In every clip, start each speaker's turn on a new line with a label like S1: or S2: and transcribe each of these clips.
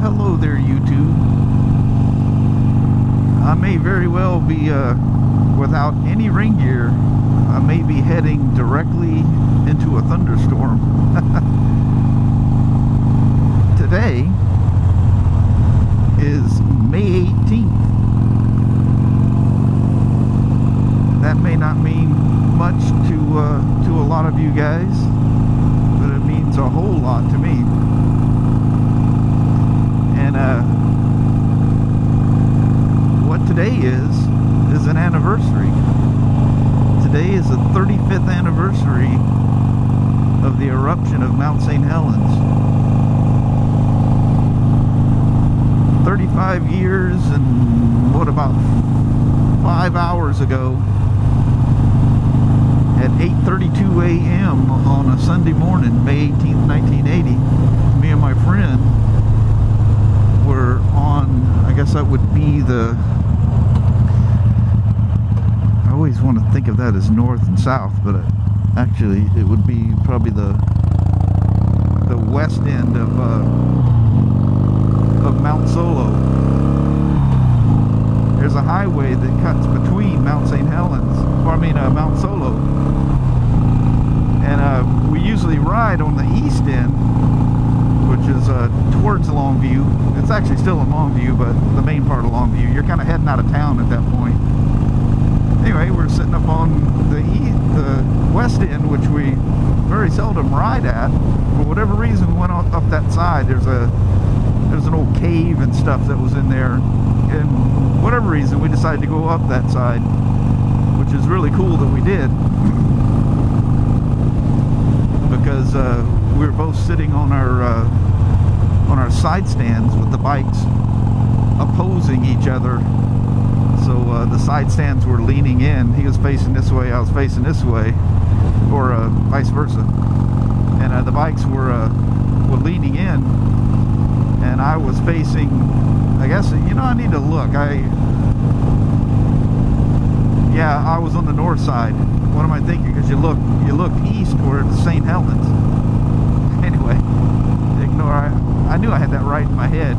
S1: Hello there, YouTube. I may very well be without any rain gear. I may be heading directly into a thunderstorm. Today is May 18th. That may not mean much to a lot of you guys, but it means a whole lot to me. And what today is an anniversary. Today is the 35th anniversary of the eruption of Mount St. Helens. 35 years and what, about 5 hours ago at 8:32 a.m. on a Sunday morning, May 18th, 1980, me and my friend were on, I guess that would be the, I always want to think of that as north and south, but actually it would be probably the west end of Mount Solo. There's a highway that cuts between Mount St. Helens, or I mean Mount Solo, and we usually ride on the east end, which is towards Longview. It's actually still in Longview, but the main part of Longview. You're kind of heading out of town at that point. Anyway, we're sitting up on the west end, which we very seldom ride at. For whatever reason, we went up that side. There's an old cave and stuff that was in there, and whatever reason, we decided to go up that side, which is really cool that we did, because we were both sitting on our side stands with the bikes opposing each other. So the side stands were leaning in. He was facing this way, I was facing this way, or vice versa. And the bikes were leaning in, and I was facing, I guess, you know, I need to look. I was on the north side. What am I thinking? Because you look east towards St. Helens. Anyway, ignore. I knew I had that right in my head.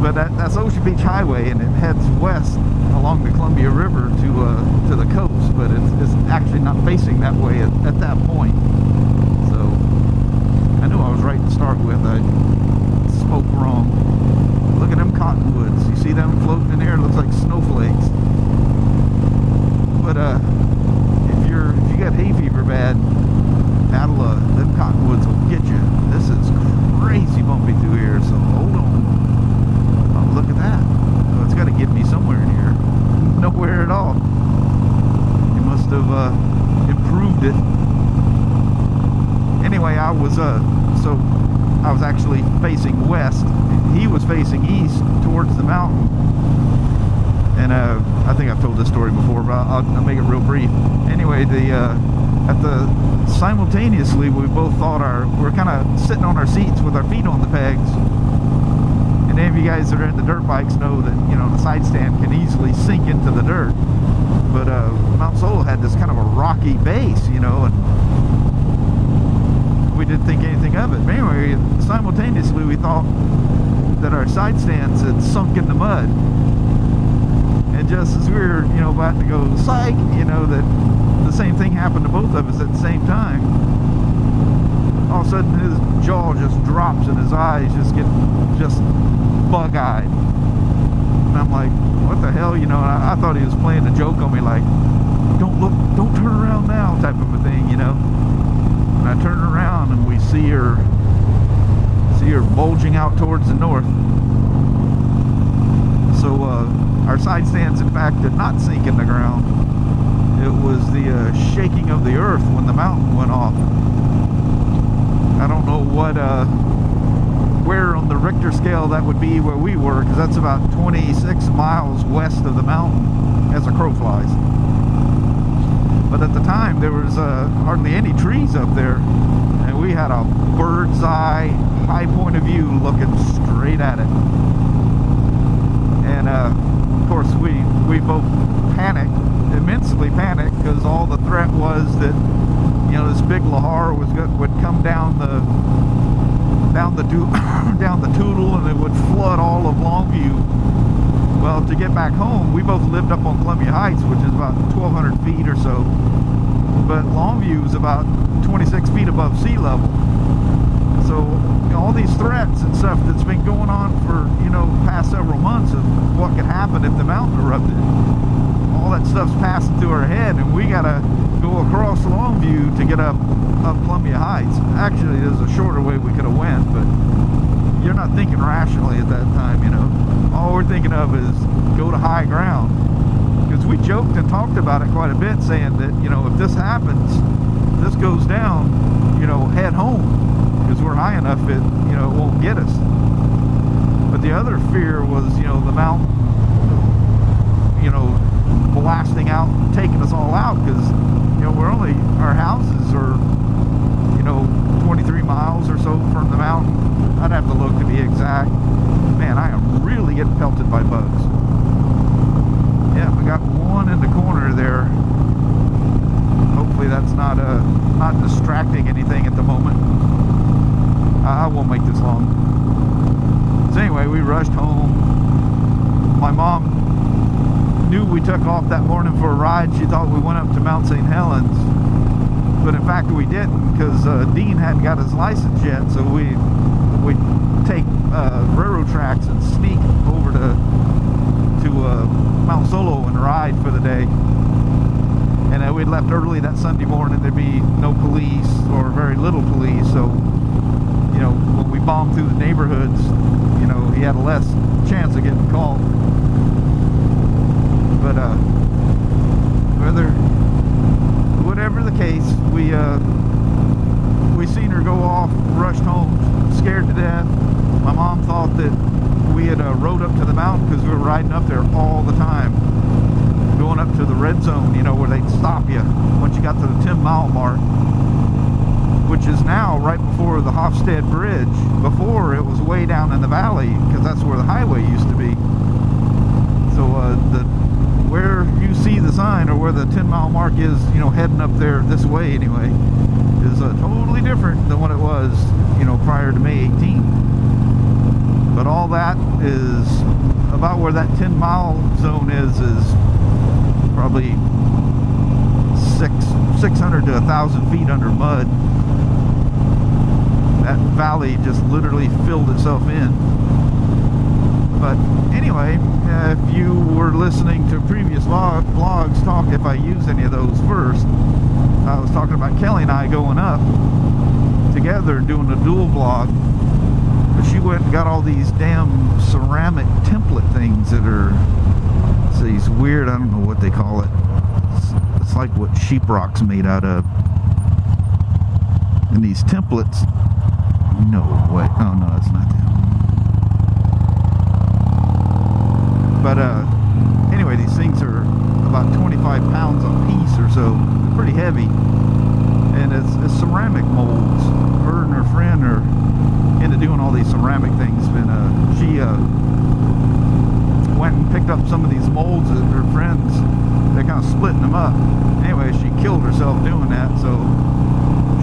S1: But that's Ocean Beach Highway, and it heads west along the Columbia River to the coast. But it's actually not facing that way at that point. So I knew I was right to start with. I spoke wrong. Look at them cottonwoods. You see them floating in there? It looks like snowflakes. But if you got hay fever bad, them cottonwoods will get you. This is crazy bumpy through here, so hold on. Oh, look at that. Oh, it's got to get me somewhere in here. Nowhere at all. You must have improved it. Anyway, I was actually facing west. He was facing east towards the mountain. And I think I've told this story before, but I'll make it real brief. Anyway, simultaneously, we both thought we're kind of sitting on our seats with our feet on the pegs. And any of you guys that are in the dirt bikes know that, you know, the side stand can easily sink into the dirt. But Mount Solo had this kind of a rocky base, you know, and we didn't think anything of it. But anyway, simultaneously, we thought that our side stands had sunk in the mud. And just as we were, you know, about to go psych, you know, that the same thing happened to both of us at the same time. All of a sudden his jaw just drops and his eyes just get bug-eyed. And I'm like, what the hell, you know, and I thought he was playing a joke on me, like, don't look, don't turn around now, type of a thing, you know. And I turn around and we see her bulging out towards the north. So our side stands, in fact, did not sink in the ground. It was the shaking of the earth when the mountain went off. I don't know where on the Richter scale that would be where we were, because that's about 26 miles west of the mountain as a crow flies. But at the time, there was hardly any trees up there, and we had a bird's eye, high point of view looking straight at it. And of course, we both panicked, immensely panicked, because all the threat was that, you know, this big lahar would come down down the down the Toledo, and it would flood all of Longview. Well, to get back home, we both lived up on Columbia Heights, which is about 1,200 feet or so, but Longview is about 26 feet above sea level. So, you know, all these threats and stuff that's been going on for, you know, past several months of what could happen if the mountain erupted, all that stuff's passing through our head, and we gotta go across Longview to get up Columbia Heights. Actually, there's a shorter way we could have went, but you're not thinking rationally at that time, you know. All we're thinking of is go to high ground, because we joked and talked about it quite a bit, saying that, you know, if this happens, this goes down, you know, head home, because we're high enough it, you know, it won't get us. But the other fear was, you know, the mountain, you know, blasting out and taking us all out, because, you know, our houses are, you know, 23 miles or so from the mountain. I'd have to look to be exact. Man, I am really getting pelted by bugs. Yeah, we got one in the corner there. Hopefully that's not distracting anything at the moment. I won't make this long. So anyway, we rushed home. My mom knew we took off that morning for a ride. She thought we went up to Mount St. Helens, but in fact we didn't, because Dean hadn't got his license yet. So we take railroad tracks and sneak over to Mount Solo and ride for the day. And we'd left early that Sunday morning. There'd be no police, or very little police, so, you know, when we bombed through the neighborhoods, you know, he had a less chance of getting caught. But whatever the case, we seen her go off, rushed home, scared to death. My mom thought that we had rode up to the mountain, because we were riding up there all the time, going up to the red zone, you know, where they'd stop you once you got to the 10-mile mark, which is now right before the Hofstad Bridge. Before, it was way down in the valley, because that's where the highway used to be. So where you see the sign, or where the 10-mile mark is, you know, heading up there this way anyway, is totally different than what it was, you know, prior to May 18th. But all that is about where that 10-mile zone is probably 600 to 1,000 feet under mud. That valley just literally filled itself in. But anyway, if you were listening to previous vlogs talk, if I use any of those first, I was talking about Kelly and I going up together doing a dual vlog. But she went and got all these damn ceramic template things that are, it's these weird, I don't know what they call it. It's like what sheetrock's made out of. And these templates, no way, oh no, it's not that. But anyway, these things are about 25 pounds a piece or so. They're pretty heavy. And it's ceramic molds. Her and her friend are into doing all these ceramic things. And she went and picked up some of these molds that her friends, they're kind of splitting them up. Anyway, she killed herself doing that, so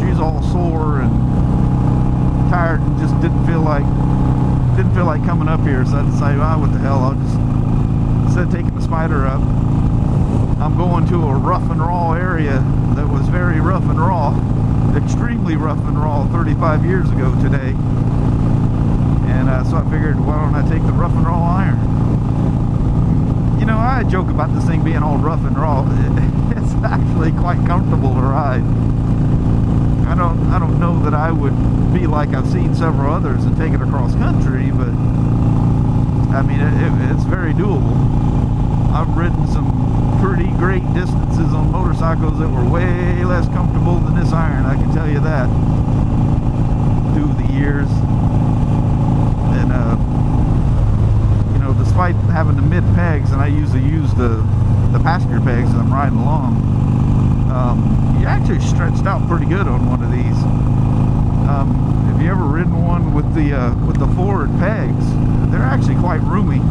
S1: she's all sore and tired and just didn't feel like coming up here. So I decided, well, what the hell, I'll just, instead of taking the spider up, I'm going to a rough and raw area that was very rough and raw, extremely rough and raw 35 years ago today. And so I figured, why don't I take the rough and raw iron? You know, I joke about this thing being all rough and raw. It's actually quite comfortable to ride. I don't know that I would be like I've seen several others and take it across country, but I mean, it's very doable. I've ridden some pretty great distances on motorcycles that were way less comfortable than this iron, I can tell you that, through the years. And you know, despite having the mid pegs, and I usually use the passenger pegs as I'm riding along, you actually stretched out pretty good on one of these. Have you ever ridden one with the forward pegs? They're actually quite roomy.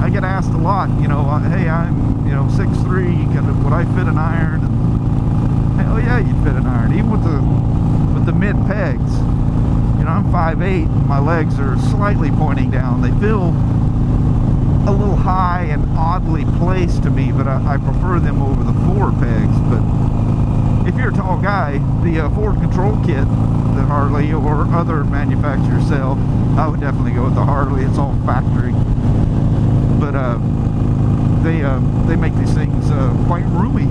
S1: I get asked a lot, you know, hey, I'm, you know, 6'3", would I fit an iron? And, hell yeah, you'd fit an iron, even with the mid pegs. You know, know, I'm 5'8", my legs are slightly pointing down. They feel a little high and oddly placed to me, but I prefer them over the floor pegs. But if you're a tall guy, the forward control kit that Harley or other manufacturers sell, I would definitely go with the Harley. It's all factory. But they make these things quite roomy.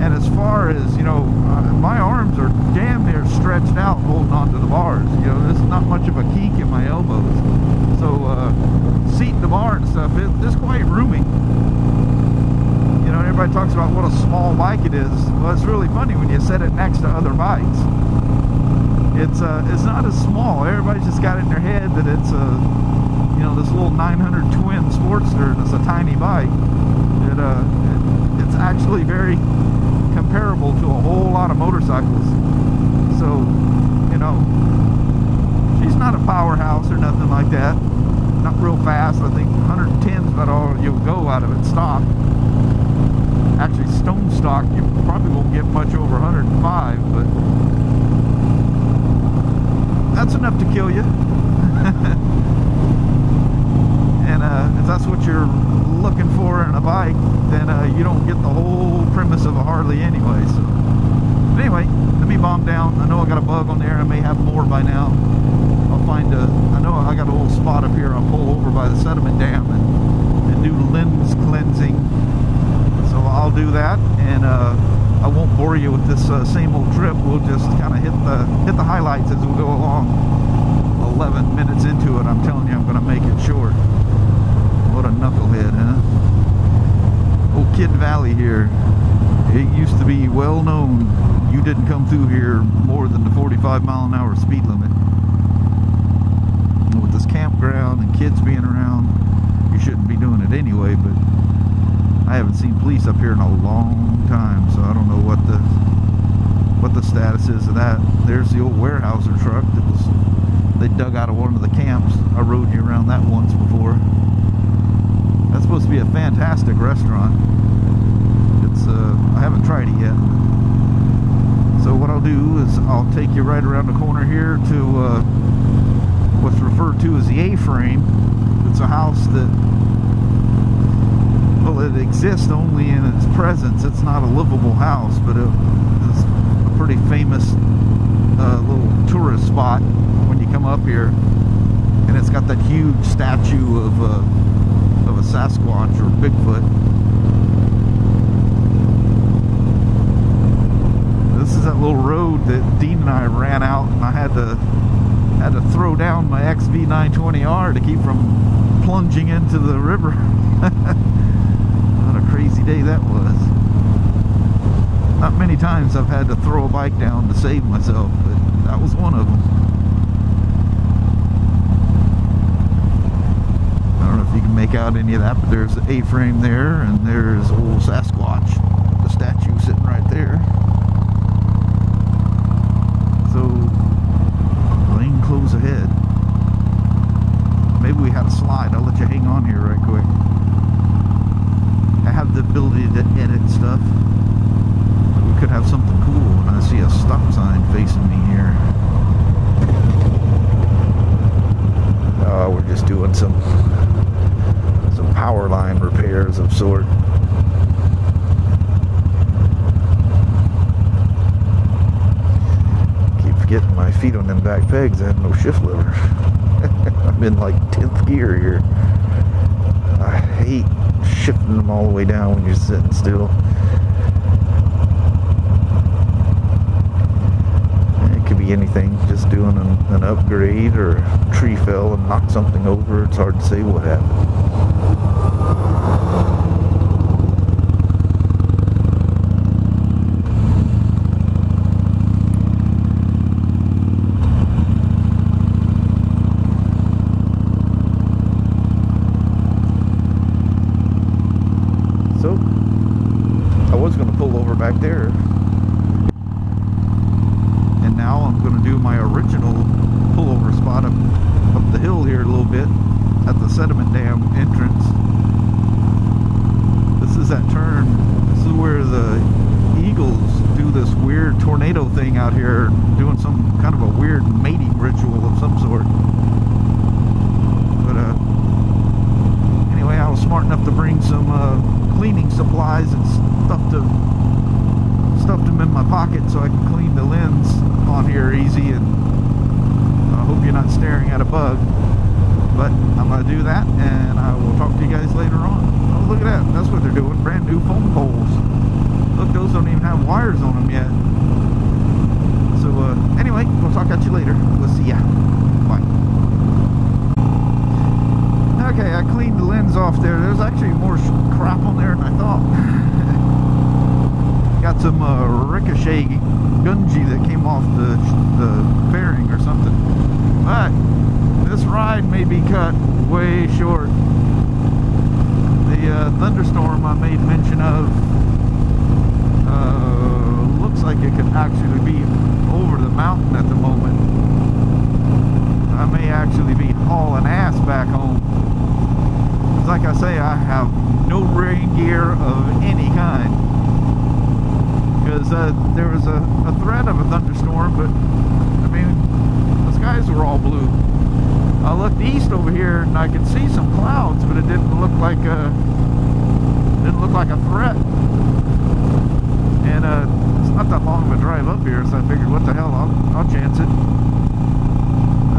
S1: And as far as, you know, my arms are damn near stretched out holding onto the bars. You know, there's not much of a kink in my elbows. So seating the bar and stuff, it's quite roomy. You know, everybody talks about what a small bike it is. Well, it's really funny when you set it next to other bikes. It's not as small. Everybody's just got it in their head that it's you know, this little 900 twin Sportster, and it's a tiny bike. It's actually very comparable to a whole lot of motorcycles. So, you know, she's not a powerhouse or nothing like that. Not real fast. I think 110 is about all you'll go out of it stock. Actually, stone stock, you probably won't get much over 105, but that's enough to kill you. And if that's what you're looking for in a bike, then you don't get the whole premise of a Harley anyway. So, but anyway, let me bomb down. I know I got a bug on there. I may have more by now. I'll find I know I got a little spot up here. I'll pull over by the sediment dam and do lens cleansing. So I'll do that, and I won't bore you with this same old trip. We'll just kind of hit the highlights as we go along. 11 minutes into it, I'm telling you, I'm going to make it short. What a knucklehead, huh? Old Kid Valley here. It used to be well known you didn't come through here more than the 45-mile-an-hour speed limit. With this campground and kids being around, you shouldn't be doing it anyway, but I haven't seen police up here in a long time, so I don't know what the status is of that. There's the old Weyerhaeuser truck that they dug out of one of the camps. I rode you around that once before. That's supposed to be a fantastic restaurant. It's I haven't tried it yet. So what I'll do is I'll take you right around the corner here to what's referred to as the A-frame. It's a house that, well, it exists only in its presence. It's not a livable house, but it's a pretty famous little tourist spot when you come up here. And it's got that huge statue of a Sasquatch or Bigfoot. This is that little road that Dean and I ran out, and I had to throw down my XV920R to keep from plunging into the river. What a crazy day that was. Not many times I've had to throw a bike down to save myself, but that was one of them. I don't know if you can make out any of that, but there's the A-frame there, and there's old Sasquatch, the statue sitting right there. So, lane close ahead. Maybe we had a slide. I'll let you hang on here right quick. I have the ability to edit stuff. We could have something cool, and I see a stop sign facing me here. We're just doing some power line repairs of sort. Keep forgetting my feet on them back pegs. I have no shift lever. I'm in like 10th gear here. I hate shifting them all the way down when you're sitting still. It could be anything, just doing an upgrade, or a tree fell and knocked something over. It's hard to say what happened. So, I was going to pull over back there. And now I'm going to do my original pullover spot up the hill here a little bit at the sediment dam entrance. This is that turn. This is where the eagles do this weird tornado thing out here, doing some kind of a weird mating ritual of some sort. But anyway, I was smart enough to bring some cleaning supplies and stuffed them in my pocket so I can clean the lens on here easy, and I hope you're not staring at a bug. But I'm going to do that, and I will talk to you guys later on. Oh, look at that. That's what they're doing. Brand new foam poles. Look, those don't even have wires on them yet. So, anyway, we'll talk at you later. We'll see ya. Bye. Okay, I cleaned the lens off there. There's actually more crap on there than I thought. Got some ricochet gungy that came off the fairing or something. But this ride may be cut way short. The thunderstorm I made mention of looks like it could actually be over the mountain at the moment. I may actually be hauling ass back home. Like I say, I have no rain gear of any kind, because there was a threat of a thunderstorm, but I mean, the skies were all blue. I looked east over here and I could see some clouds, but it didn't look like a threat. And it's not that long of a drive up here, so I figured, what the hell, I'll chance it.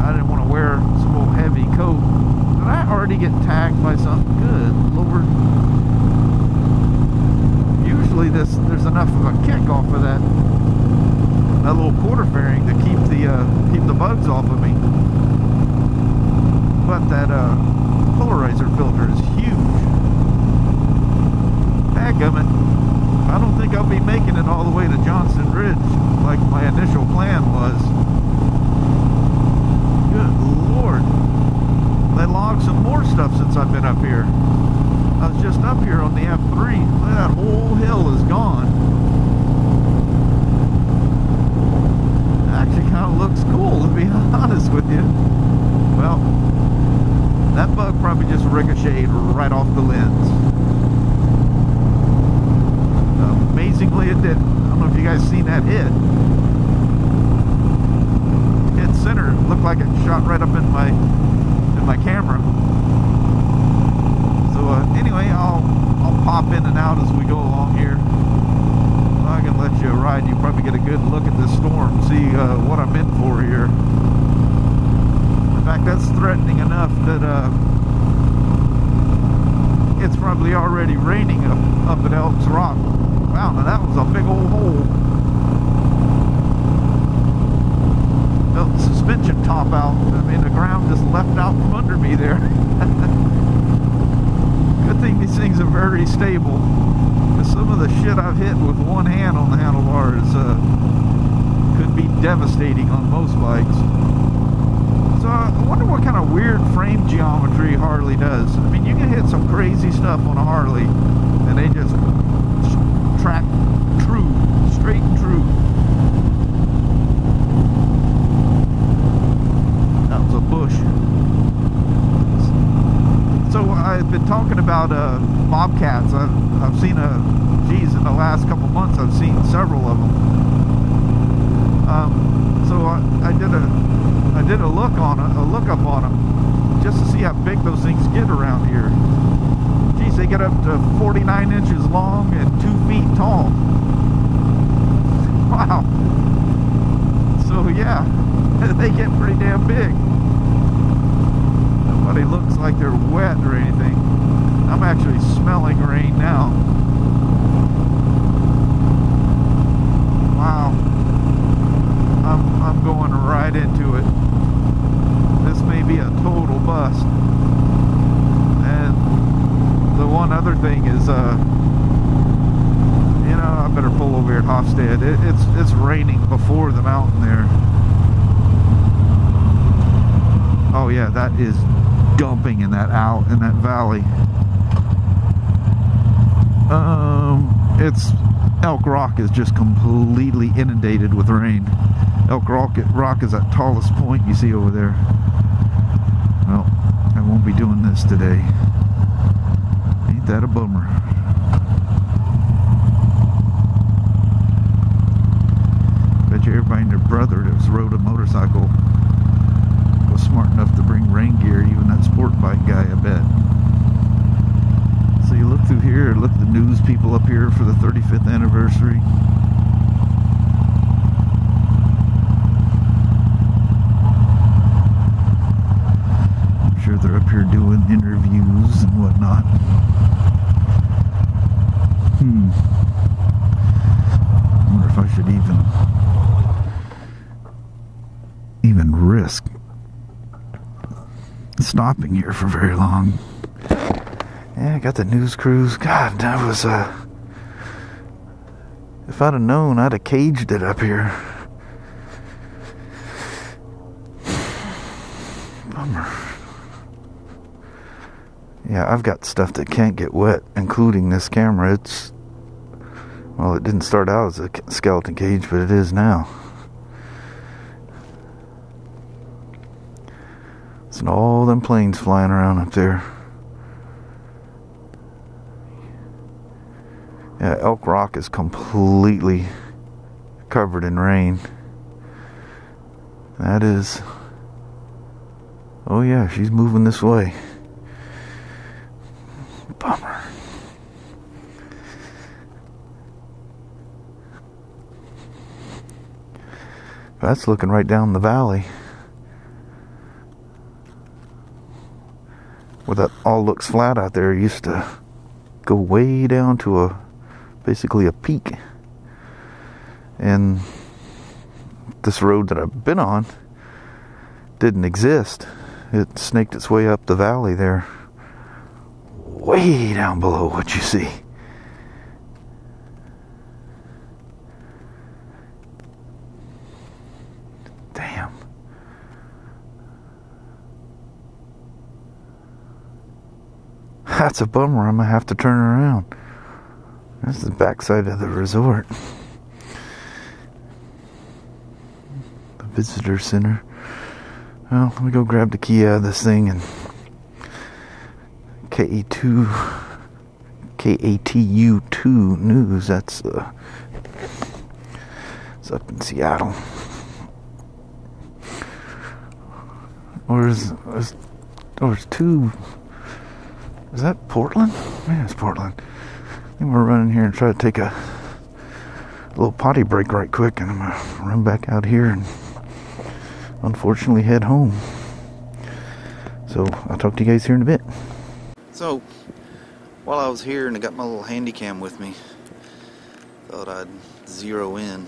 S1: I didn't want to wear some old heavy coat. Did I already get tagged by something? Good Lord. Usually there's enough of a kick off of that little quarter fairing to keep the bugs off of me. But that polarizer filter is huge. Dadgummit. I don't think I'll be making it all the way to Johnston Ridge like my initial plan was. Good Lord. They logged some more stuff since I've been up here. I was just up here on the F3. Look, that whole hill is gone. It actually kind of looks cool, to be honest with you. Well, that bug probably just ricocheted right off the lens. Amazingly, it did. I don't know if you guys seen that hit. Hit center. It looked like it shot right up in my camera. So anyway, I'll pop in and out as we go along here. Well, I can let you ride. You probably get a good look at this storm, see what I'm in for here. In fact, that's threatening enough that it's probably already raining up at Elks Rock. Wow, now that was a big old hole. Felt the suspension top out. I mean, the ground just left out from under me there. Good thing these things are very stable. Because some of the shit I've hit with one hand on the handlebars could be devastating on most bikes. So I wonder what kind of weird frame geometry Harley does. I mean, you can hit some crazy stuff on a Harley, and they just track true, straight and true. That was a bush. So I've been talking about bobcats. I've seen geez, in the last couple months I've seen several of them. So I did a look up on them just to see how big those things get around here. Geez, they get up to 49 inches long and 2 feet tall. Wow. So yeah, they get pretty damn big. Nobody looks like they're wet or anything. I'm actually smelling rain now. Wow. I'm going right into it. This may be a total bust. And the one other thing is, you know, I better pull over here at Hofstad. It's raining before the mountain there. Oh yeah, that is dumping in that valley. It's Elk Rock is just completely inundated with rain. Elk Rock is that tallest point you see over there. Well, I won't be doing this today. Ain't that a bummer? motorcycle was smart enough to bring rain gear, even that sport bike guy, I bet. So you look through here, look at the news people up here for the 35th anniversary. I'm sure they're up here doing interviews and whatnot. I wonder if I should even risk stopping here for very long. Yeah, I got the news crews. God, that was if I'd have known, I'd have caged it up here. Bummer. Yeah, I've got stuff that can't get wet, including this camera. Well, it didn't start out as a skeleton cage, but it is now. So all them planes flying around up there. Yeah, Elk Rock is completely covered in rain. That is... Oh yeah, she's moving this way. Bummer. That's looking right down the valley. Where that all looks flat out there, it used to go way down to basically a peak. And this road that I've been on didn't exist. It snaked its way up the valley there, way down below what you see. Damn. That's a bummer. I'm gonna have to turn around. That's the backside of the resort. The visitor center. Well, let me go grab the key out of this thing and KATU2 news. That's it's up in Seattle. There's two. Is that Portland? Yeah, it's Portland. I think we're running here and try to take a little potty break right quick, and I'm gonna run back out here and unfortunately head home. So I'll talk to you guys here in a bit. So while I was here and I got my little handy cam with me, thought I'd zero in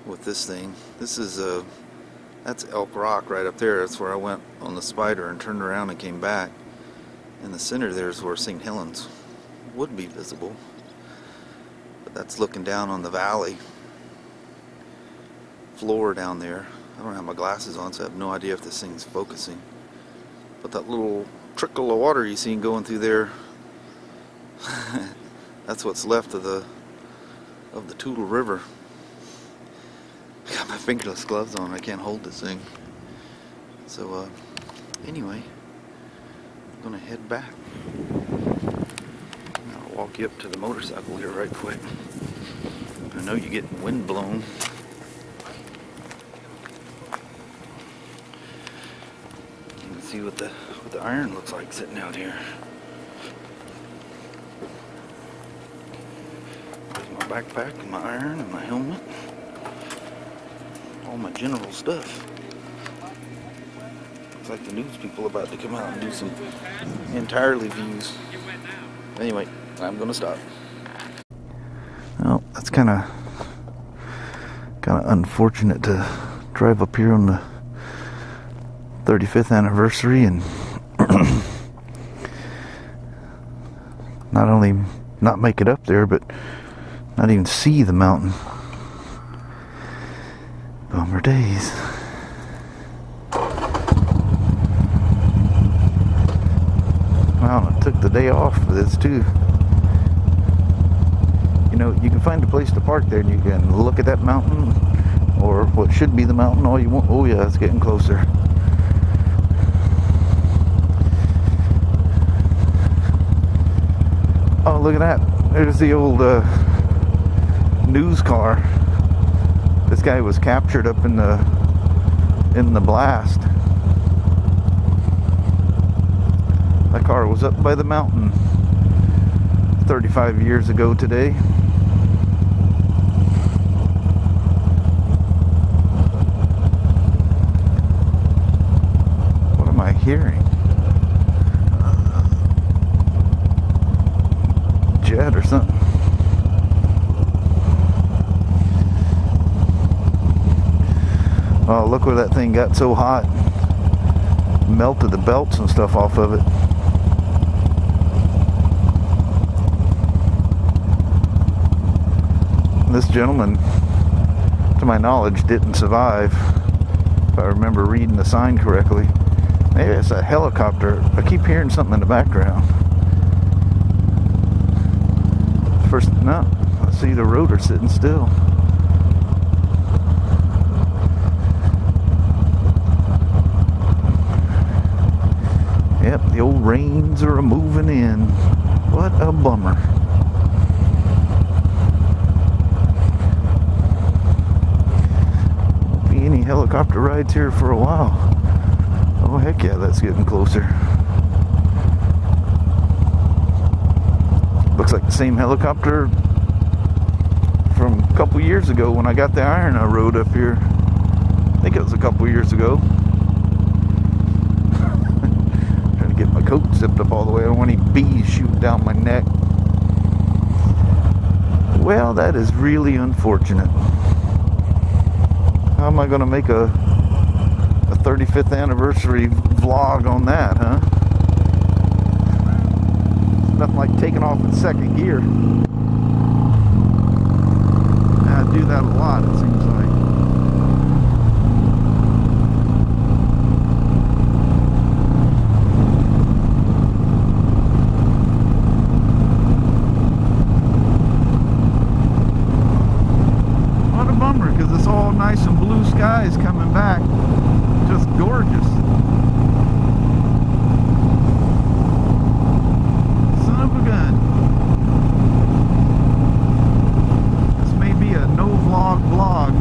S1: with this thing. This is that's Elk Rock right up there. That's where I went on the Spider and turned around and came back. In the center there is where St. Helens would be visible. But that's looking down on the valley floor down there. I don't have my glasses on, so I have no idea if this thing's focusing. But that little trickle of water you see going through there, that's what's left of the Toledo River. I got my fingerless gloves on. I can't hold this thing. So anyway, I'm gonna head back. I'll walk you up to the motorcycle here right quick. I know you're getting wind blown. You can see what the iron looks like sitting out here. There's my backpack and my iron and my helmet. All my general stuff. Looks like the news people about to come out and do some entirely views. Anyway, I'm gonna stop. Well, that's kind of unfortunate to drive up here on the 35th anniversary and not only not make it up there, but not even see the mountain. Bummer days. Wow, I took the day off for this too. You know, you can find a place to park there and you can look at that mountain, or what should be the mountain, all you want. Oh yeah, it's getting closer. Oh, look at that. There's the old news car This guy was captured up in the blast. That car was up by the mountain 35 years ago today. What am I hearing? Jet or something. Oh, look where that thing got so hot. Melted the belts and stuff off of it. This gentleman, to my knowledge, didn't survive, if I remember reading the sign correctly. Maybe it's a helicopter. I keep hearing something in the background. First, no, I see the rotor sitting still. Yep, the old rains are moving in. What a bummer. Won't be any helicopter rides here for a while. Oh, heck yeah, that's getting closer. Looks like the same helicopter from a couple years ago when I got the iron I rode up here. I think it was a couple years ago. Trying to get my coat zipped up all the way. I don't want any bees shooting down my neck. Well, that is really unfortunate. How am I going to make a 35th anniversary vlog on that, huh? Nothing like taking off in second gear. I do that a lot, it seems like. What a bummer, because it's all nice and blue skies coming back. Just gorgeous. Vlog.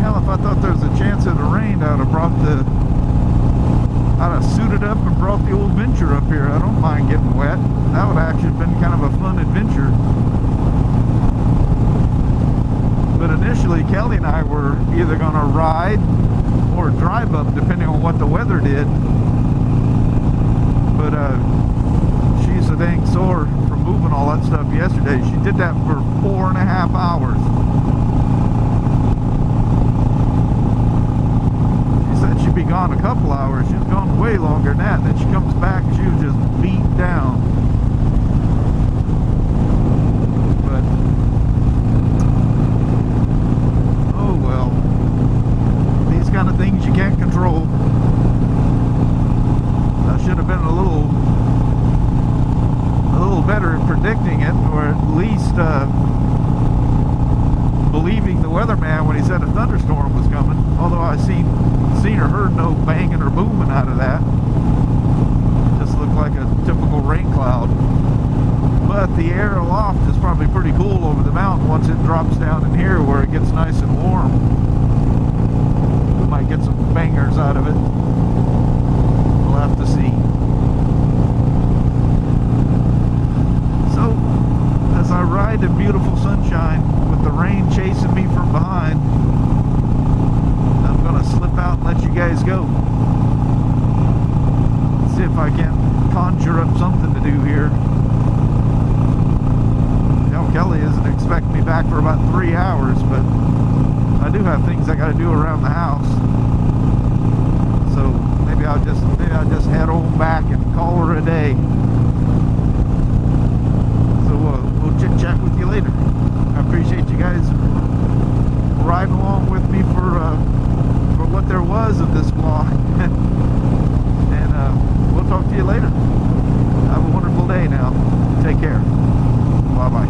S1: Hell, if I thought there was a chance of the rain, I'd have suited up and brought the old Venture up here. I don't mind getting wet. That would have actually been kind of a fun adventure. But initially, Kelly and I were either going to ride or drive up, depending on what the weather did. But she's so dang sore from moving all that stuff yesterday. She did that for 4.5 hours. She said she'd be gone a couple hours. She was gone way longer than that. And then she comes back and she was just beat down. But oh well. These kind of things you can't control. I should have been a little better at predicting it, or at least believing the weatherman when he said a thunderstorm was coming. Although I seen or heard no banging or booming out of that. It just looked like a typical rain cloud. But the air aloft is probably pretty cool over the mountain once it drops down in here where it gets nice and warm. We might get some bangers out of it. We'll have to see. As I ride in beautiful sunshine with the rain chasing me from behind, I'm going to slip out and let you guys go. See if I can conjure up something to do here. Kelly isn't expecting me back for about 3 hours, but I do have things I got to do around the house. So maybe I'll just head on back and call her a day. We'll chit chat with you later. I appreciate you guys riding along with me for what there was of this vlog. And we'll talk to you later. Have a wonderful day now. Take care. Bye bye.